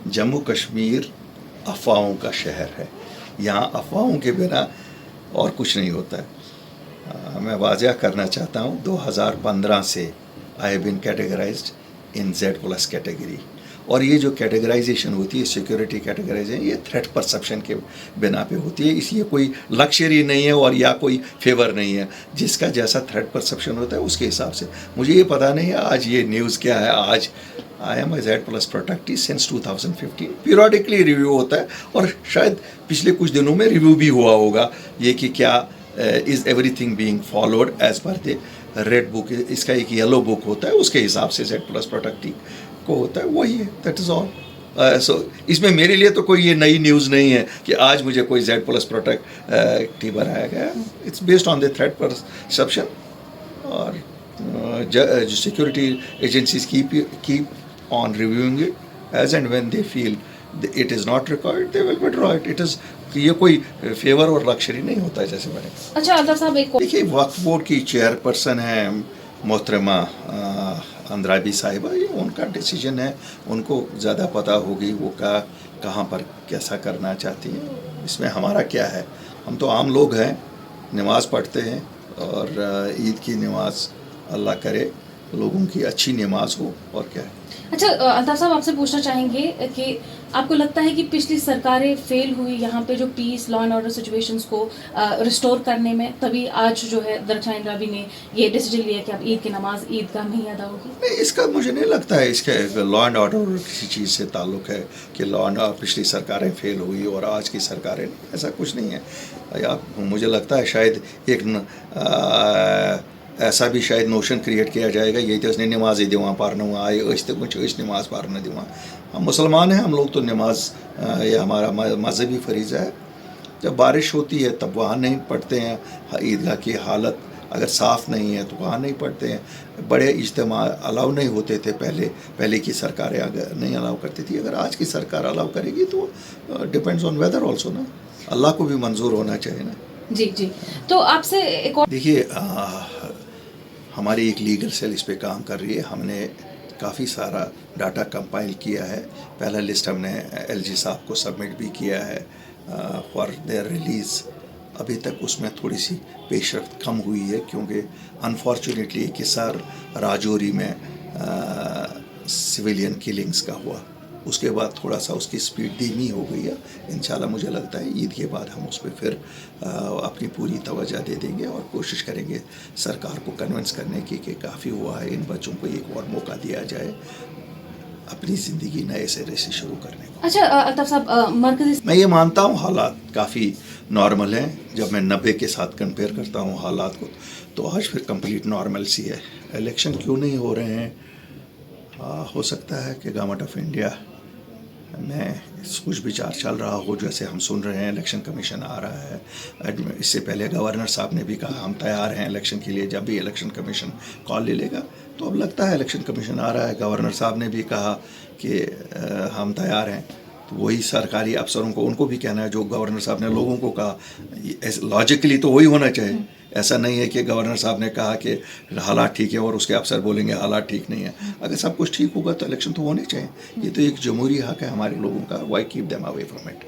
जम्मू कश्मीर अफवाहों का शहर है, यहाँ अफवाहों के बिना और कुछ नहीं होता है। मैं वाज़ह करना चाहता हूँ 2015 से I have been categorised in Z+ category, और ये जो कैटेगराइजेशन होती है सिक्योरिटी कैटेगराइजेशन, ये थ्रेट परसेप्शन के बिना पे होती है, इसलिए कोई लक्जरी नहीं है और या कोई फेवर नहीं है, जिसका जैसा थ्रेट परसेप्शन होता है उसके हिसाब से। मुझे ये पता नहीं है आज ये न्यूज़ क्या है। आज I am Z+ protectee since 2015, periodically review होता है और शायद पिछले कुछ दिनों में रिव्यू भी हुआ होगा ये कि क्या is everything being followed as per the red book. इसका एक येलो बुक होता है, उसके हिसाब से Z+ protectee को होता है, वही है, दैट इज़ ऑल। सो इसमें मेरे लिए तो कोई ये नई न्यूज़ नहीं है कि आज मुझे कोई Z+ protectee बनाया गया। It's based on the threat perception, और जो security agencies keep on reviewing it as and when they feel it is not required, they will withdraw it. It is, ये कोई फेवर और लक्जरी नहीं होता है जैसे मैंने। अच्छा अल्ताफ साहब, एक देखिए, वक्फ बोर्ड की चेयरपर्सन है मोहतरमा अंद्राबी साहिबा, ये उनका डिसीजन है, उनको ज़्यादा पता होगी वो कहाँ पर कैसा करना चाहती हैं, इसमें हमारा क्या है। हम तो आम लोग हैं, नमाज़ पढ़ते हैं, और ईद की नमाज अल्लाह करे लोगों की अच्छी नमाज हो, और क्या है। अच्छा अल्ताफ साहब, आपसे पूछना चाहेंगे कि आपको लगता है कि पिछली सरकारें फेल हुई यहाँ पे जो peace law and order situations को रिस्टोर करने में, तभी आज जो है दरख्शां इंद्राबी ने ये डिसीजन लिया कि अब ईद की नमाज ईदगाह में ही अदा होगी? नहीं, इसका मुझे नहीं लगता है इसके लॉ एंड ऑर्डर किसी चीज़ से ताल्लुक़ है कि लॉ एंड ऑर्डर पिछली सरकारें फेल हुई और आज की सरकारें, ऐसा कुछ नहीं है। मुझे लगता है शायद एक ऐसा भी शायद नोशन क्रिएट किया जाएगा, ये तो उसने नमाज ही दिवा पारना हुआ आए कुछ नमाज पारना दिवा। हम मुसलमान हैं, हम लोग तो नमाज ये हमारा मजहबी फरीज़ा है। जब बारिश होती है तब वहाँ नहीं पढ़ते हैं, ईदगाह की हालत अगर साफ़ नहीं है तो वहाँ नहीं पढ़ते हैं। बड़े इज्तिमा अलाउ नहीं होते थे पहले की सरकारें अगर नहीं अलाउ करती थी, अगर आज की सरकार अलाउ करेगी तो डिपेंड्स ऑन वेदर ऑल्सो ना, अल्लाह को भी मंजूर होना चाहिए ना। जी जी, तो आपसे एक और देखिए, हमारी एक लीगल सेल इस पे काम कर रही है। हमने काफ़ी सारा डाटा कंपाइल किया है। पहला लिस्ट हमने LG साहब को सबमिट भी किया है फॉर देयर रिलीज़। अभी तक उसमें थोड़ी सी पेशरफ्त कम हुई है, क्योंकि अनफॉर्चुनेटली एक किस्सा राजौरी में सिविलियन किलिंग्स का हुआ, उसके बाद थोड़ा सा उसकी स्पीड धीमी हो गई है। इंशाल्लाह मुझे लगता है ईद के बाद हम उस पर फिर अपनी पूरी तवज्जो दे देंगे और कोशिश करेंगे सरकार को कन्विंस करने की कि काफ़ी हुआ है, इन बच्चों को एक और मौका दिया जाए अपनी ज़िंदगी नए सिरे से शुरू करने को। अच्छा अल्ताफ साहब, मरकज़ी मैं ये मानता हूँ हालात काफ़ी नॉर्मल हैं। जब मैं 90 के साथ कंपेयर करता हूँ हालात को, तो आज फिर कंप्लीट नॉर्मल सी है। इलेक्शन क्यों नहीं हो रहे हैं? हो सकता है कि गवर्नमेंट ऑफ इंडिया में कुछ विचार चल रहा हो, जैसे हम सुन रहे हैं इलेक्शन कमीशन आ रहा है। इससे पहले गवर्नर साहब ने भी कहा हम तैयार हैं इलेक्शन के लिए, जब भी इलेक्शन कमीशन कॉल ले लेगा। तो अब लगता है इलेक्शन कमीशन आ रहा है। गवर्नर साहब ने भी कहा कि हम तैयार हैं, तो वही सरकारी अफसरों को उनको भी कहना है जो गवर्नर साहब ने लोगों को कहा। लॉजिकली तो वही होना चाहिए। ऐसा नहीं है कि गवर्नर साहब ने कहा कि हालात ठीक है और उसके अफसर बोलेंगे हालात ठीक नहीं है। अगर सब कुछ ठीक होगा तो इलेक्शन तो होने चाहिए। ये तो एक जमहूरी हक है हमारे लोगों का। Why keep them away from it.